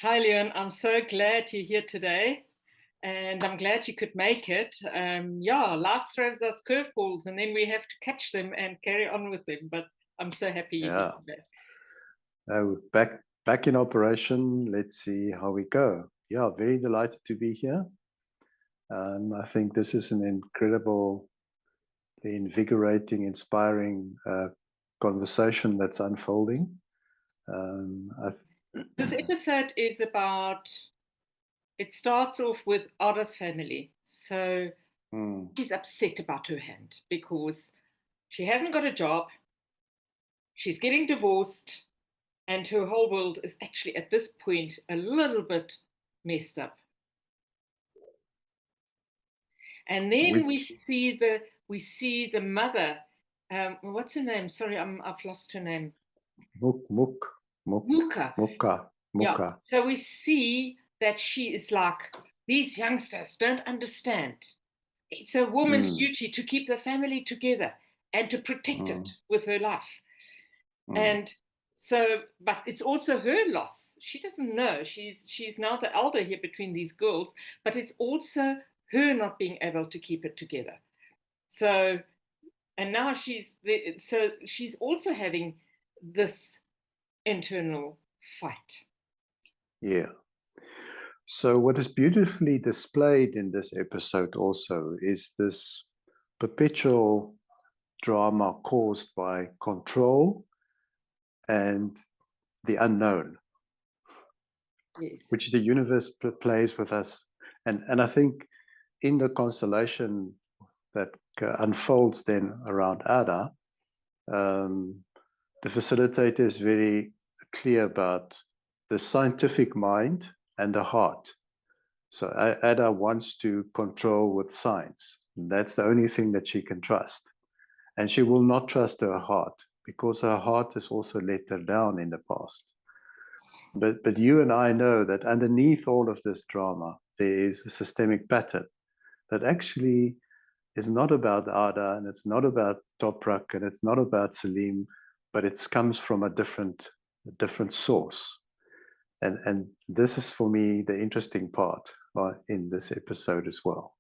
Hi, Leon. I'm so glad you're here today, and I'm glad you could make it. Yeah, life throws us curveballs, and then we have to catch them and carry on with them. But I'm so happy you're here Yeah, today. back in operation. Let's see how we go. Yeah, very delighted to be here. I think this is an incredible, invigorating, inspiring conversation that's unfolding. This episode is about, it starts off with Ada's family. So she's upset about her hand because she hasn't got a job, she's getting divorced, and her whole world is actually at this point a little bit messed up. And then we see the mother. What's her name? Sorry, I've lost her name. Muka. Yeah. Muka. So we see that she is like, these youngsters don't understand. It's a woman's duty to keep the family together and to protect it with her life. And so, but it's also her loss. She doesn't know. She's now the elder here between these girls, but it's also her not being able to keep it together. So, and now she's also having this internal fight. Yeah. So what is beautifully displayed in this episode also is this perpetual drama caused by control and the unknown. Yes. Which the universe plays with us. And I think in the constellation that unfolds then around Ada, the facilitator is very clear about the scientific mind and the heart. So Ada wants to control with science. That's the only thing that she can trust. And she will not trust her heart because her heart has also let her down in the past. But you and I know that underneath all of this drama, there is a systemic pattern that actually is not about Ada, and it's not about Toprak, and it's not about Salim, but it comes from a different source. And this is, for me, the interesting part in this episode as well.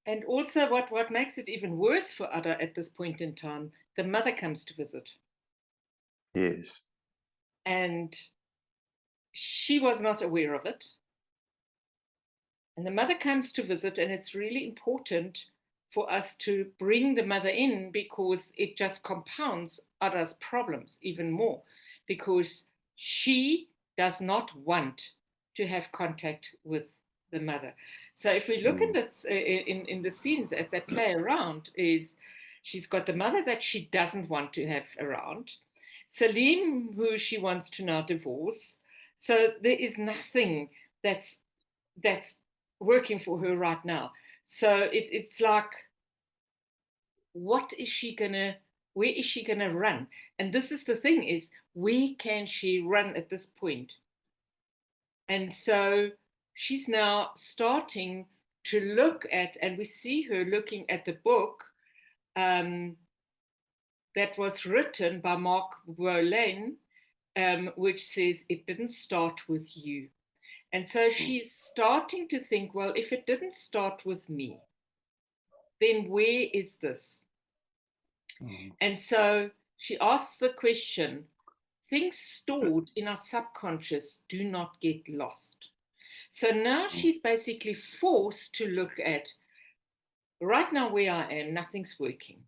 And also what makes it even worse for Ada at this point in time, the mother comes to visit. Yes. And she was not aware of it. And the mother comes to visit, and it's really important for us to bring the mother in because it just compounds Ada's problems even more, because she does not want to have contact with the mother. So if we look in the scenes as they play around, is she's got the mother that she doesn't want to have around, Salim, who she wants to now divorce. So there is nothing that's working for her right now. So it's like, what is she gonna, where is she gonna run? And this is the thing, is where can she run at this point? And so she's now starting to look at, and we see her looking at the book that was written by Mark Verlaine, which says, "It didn't start with you." And so she's starting to think, well, if it didn't start with me, then where is this? And so she asks the question, things stored in our subconscious do not get lost. So now she's basically forced to look at, right now where I am, nothing's working.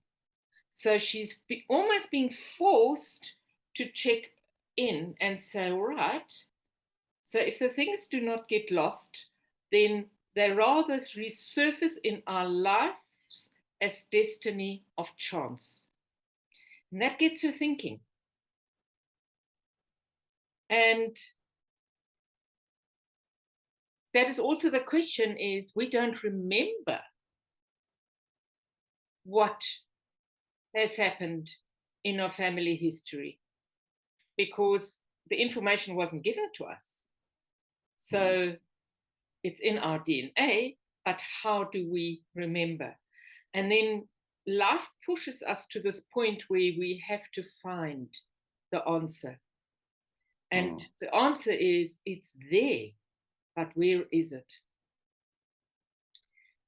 So she's almost being forced to check in and say, all right, so if the things do not get lost, then they rather resurface in our lives as destiny of chance. And that gets her thinking. And that is also the question, is we don't remember what has happened in our family history because the information wasn't given to us. So it's in our DNA, but how do we remember? And then life pushes us to this point where we have to find the answer. And the answer is it's there, but where is it?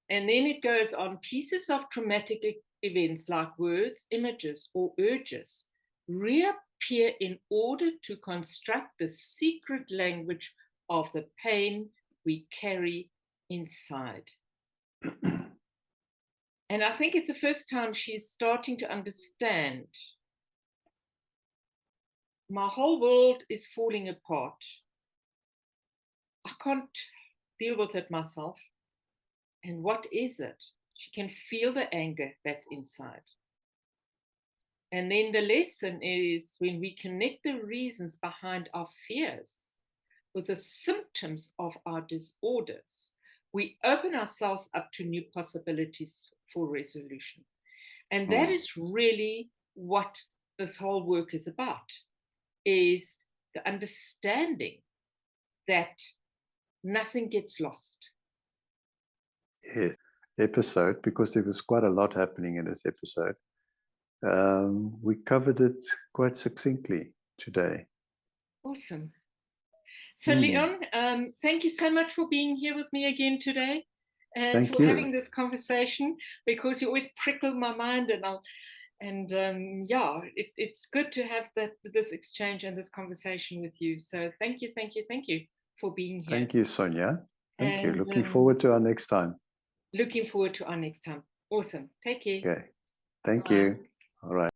And then it goes on, pieces of traumatic events like words, images, or urges reappear in order to construct the secret language of the pain we carry inside. And I think it's the first time she's starting to understand, my whole world is falling apart. I can't deal with it myself. And what is it? She can feel the anger that's inside. And then the lesson is, when we connect the reasons behind our fears with the symptoms of our disorders, we open ourselves up to new possibilities for resolution. And that is really what this whole work is about, is the understanding that nothing gets lost. Yes, episode, because there was quite a lot happening in this episode. We covered it quite succinctly today. Awesome. So Leon, thank you so much for being here with me again today, and Thank for you. having this conversation, because you always prickle my mind, and yeah, it's good to have this exchange and this conversation with you. So thank you for being here. Thank you, Sonja. Thank you. And Looking forward to our next time. Looking forward to our next time. Awesome. Take care. Okay. Thank Bye. you. All right.